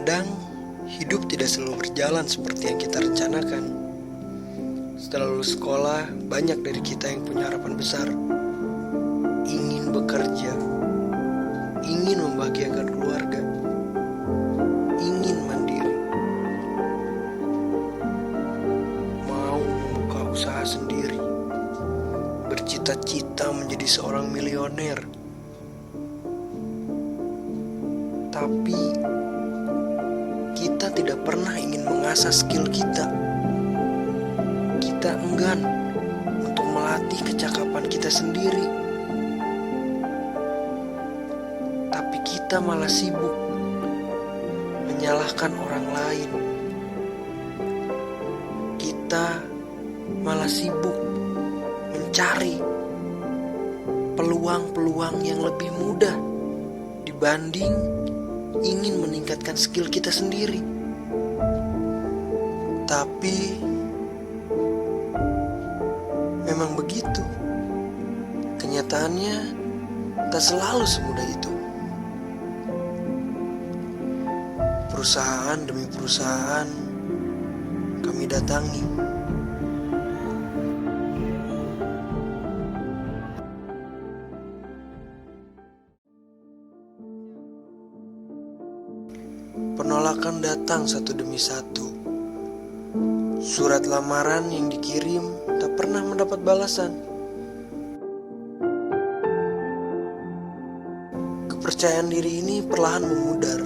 Terkadang hidup tidak selalu berjalan seperti yang kita rencanakan. Setelah lulus sekolah, banyak dari kita yang punya harapan besar. Ingin bekerja, ingin membahagiakan keluarga, ingin mandiri, mau membuka usaha sendiri, bercita-cita menjadi seorang milioner. Tapi kita tidak pernah ingin mengasah skill kita. Kita enggan untuk melatih kecakapan kita sendiri. Tapi kita malah sibuk menyalahkan orang lain. Kita malah sibuk mencari peluang-peluang yang lebih mudah dibanding ingin meningkatkan skill kita sendiri. Tapi memang begitu. Kenyataannya tak selalu semudah itu. Perusahaan demi perusahaan kami datangi. Penolakan datang satu demi satu. Surat lamaran yang dikirim tak pernah mendapat balasan. Kepercayaan diri ini perlahan memudar,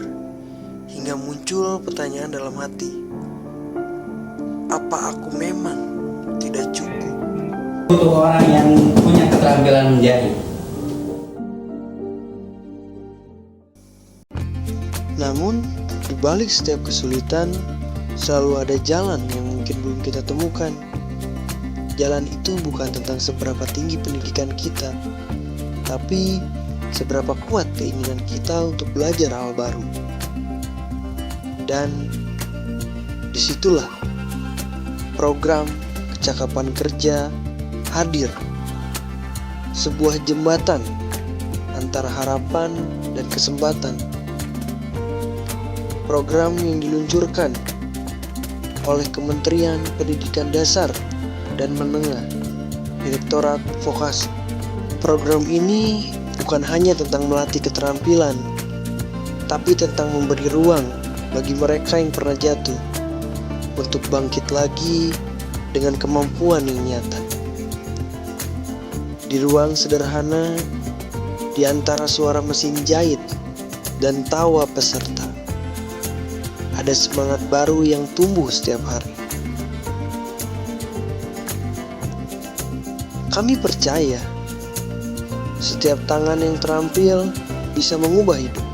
hingga muncul pertanyaan dalam hati. Apa aku memang tidak cukup? Untuk orang yang punya keterampilan menjahit. Namun, di balik setiap kesulitan, selalu ada jalan yang mungkin belum kita temukan. Jalan itu bukan tentang seberapa tinggi pendidikan kita, tapi seberapa kuat keinginan kita untuk belajar hal baru. Dan disitulah program kecakapan kerja hadir. Sebuah jembatan antara harapan dan kesempatan. Program yang diluncurkan oleh Kementerian Pendidikan Dasar dan Menengah, Direktorat Vokasi. Program ini bukan hanya tentang melatih keterampilan, tapi tentang memberi ruang bagi mereka yang pernah jatuh untuk bangkit lagi dengan kemampuan yang nyata. Di ruang sederhana, di antara suara mesin jahit dan tawa peserta, ada semangat baru yang tumbuh setiap hari. Kami percaya setiap tangan yang terampil bisa mengubah hidup.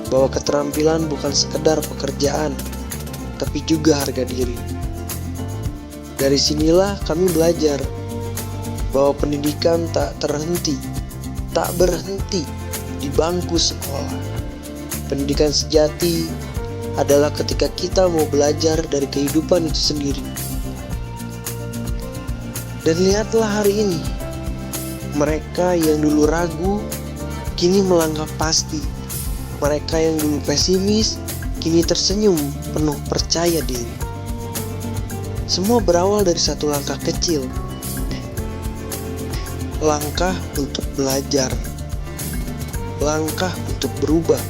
Bahwa keterampilan bukan sekedar pekerjaan, tapi juga harga diri. Dari sinilah kami belajar bahwa pendidikan tak berhenti di bangku sekolah. Pendidikan sejati adalah ketika kita mau belajar dari kehidupan itu sendiri. Dan lihatlah hari ini, mereka yang dulu ragu, kini melangkah pasti. Mereka yang dulu pesimis, kini tersenyum penuh percaya diri. Semua berawal dari satu langkah kecil. Langkah untuk belajar. Langkah untuk berubah.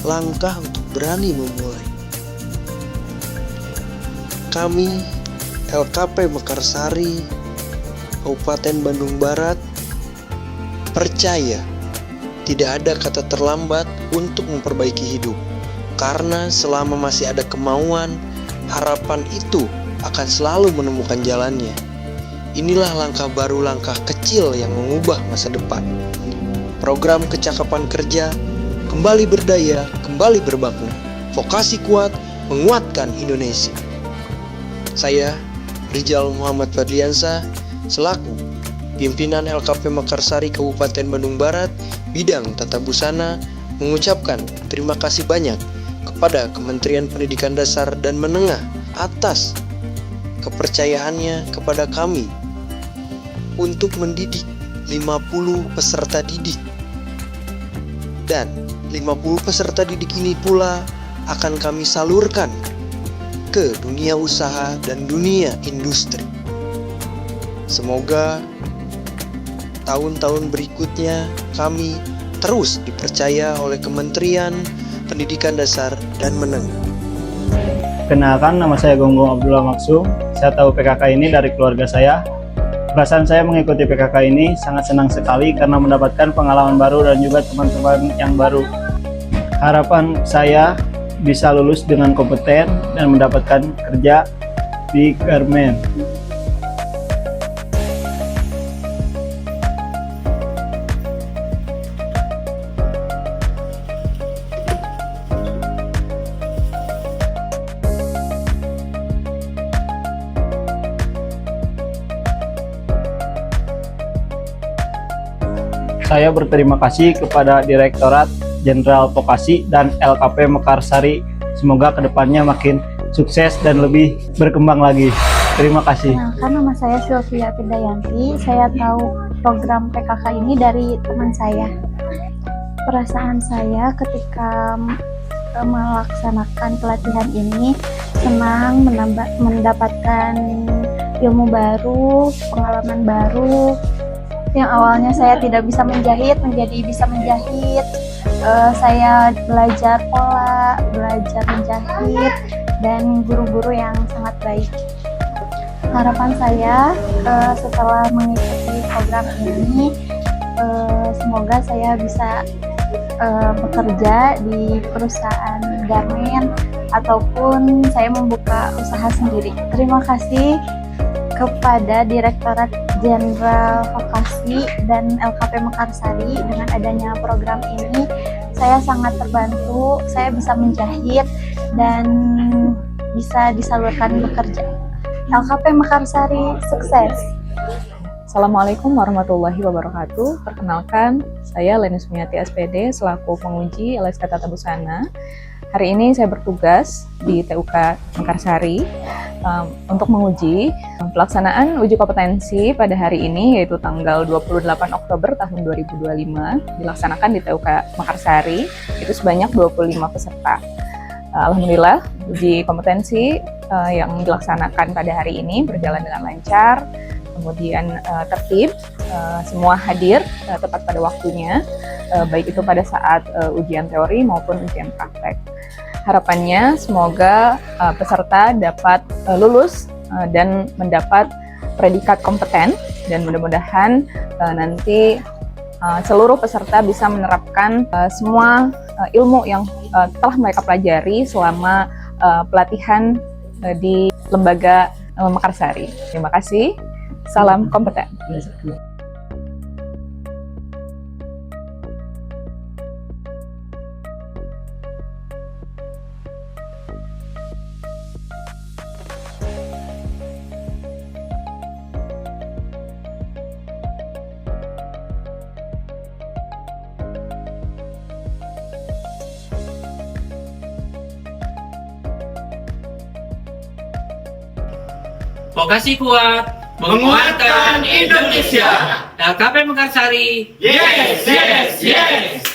Langkah untuk berani memulai. Kami LKP Mekarsari, Kabupaten Bandung Barat, percaya tidak ada kata terlambat untuk memperbaiki hidup. Karena selama masih ada kemauan, harapan itu akan selalu menemukan jalannya. Inilah langkah baru, langkah kecil yang mengubah masa depan. Program kecakapan kerja kembali berdaya, kembali berbakna. Vokasi kuat, menguatkan Indonesia. Saya, Rizal Muhammad Fadliansa, selaku pimpinan LKP Mekarsari Kabupaten Bandung Barat, bidang tata busana, mengucapkan terima kasih banyak kepada Kementerian Pendidikan Dasar dan Menengah atas kepercayaannya kepada kami untuk mendidik 50 peserta didik. Dan 50 peserta didik ini pula akan kami salurkan ke dunia usaha dan dunia industri. Semoga tahun-tahun berikutnya kami terus dipercaya oleh Kementerian Pendidikan Dasar dan Menengah. Kenalkan, nama saya Gonggong Abdullah Maksum. Saya tahu PKK ini dari keluarga saya. Perasaan saya mengikuti PKK ini sangat senang sekali karena mendapatkan pengalaman baru dan juga teman-teman yang baru. Harapan saya bisa lulus dengan kompeten dan mendapatkan kerja di garmen. Saya berterima kasih kepada Direktorat Jenderal Vokasi dan LKP Mekarsari. Semoga kedepannya makin sukses dan lebih berkembang lagi. Terima kasih. Nama saya Sylvia Pidayanti. Saya tahu program PKK ini dari teman saya. Perasaan saya ketika melaksanakan pelatihan ini senang mendapatkan ilmu baru, pengalaman baru. Yang awalnya saya tidak bisa menjahit menjadi bisa menjahit. Saya belajar pola, belajar menjahit, dan guru-guru yang sangat baik. Harapan saya setelah mengikuti program ini, semoga saya bisa bekerja di perusahaan garmen ataupun saya membuka usaha sendiri. Terima kasih kepada Direktorat Jenderal Vokasi dan LKP Mekarsari. Dengan adanya program ini saya sangat terbantu, saya bisa menjahit dan bisa disalurkan bekerja. LKP Mekarsari sukses. Assalamualaikum warahmatullahi wabarakatuh. Perkenalkan, saya Leni Sumiati SPD selaku penguji LSK Tata Busana. Hari ini saya bertugas di TUK Mekarsari untuk menguji pelaksanaan uji kompetensi pada hari ini, yaitu tanggal 28 Oktober tahun 2025, dilaksanakan di TUK Mekarsari. Itu sebanyak 25 peserta. Alhamdulillah, uji kompetensi yang dilaksanakan pada hari ini berjalan dengan lancar, kemudian tertib, semua hadir tepat pada waktunya, baik itu pada saat ujian teori maupun ujian praktek. Harapannya semoga peserta dapat lulus dan mendapat predikat kompeten, dan mudah-mudahan nanti seluruh peserta bisa menerapkan semua ilmu yang telah mereka pelajari selama pelatihan di lembaga Mekarsari. Terima kasih. Salam kompeten. Vokasi kuat, menguatkan Indonesia. LKP Mekarsari. Yes, yes, yes.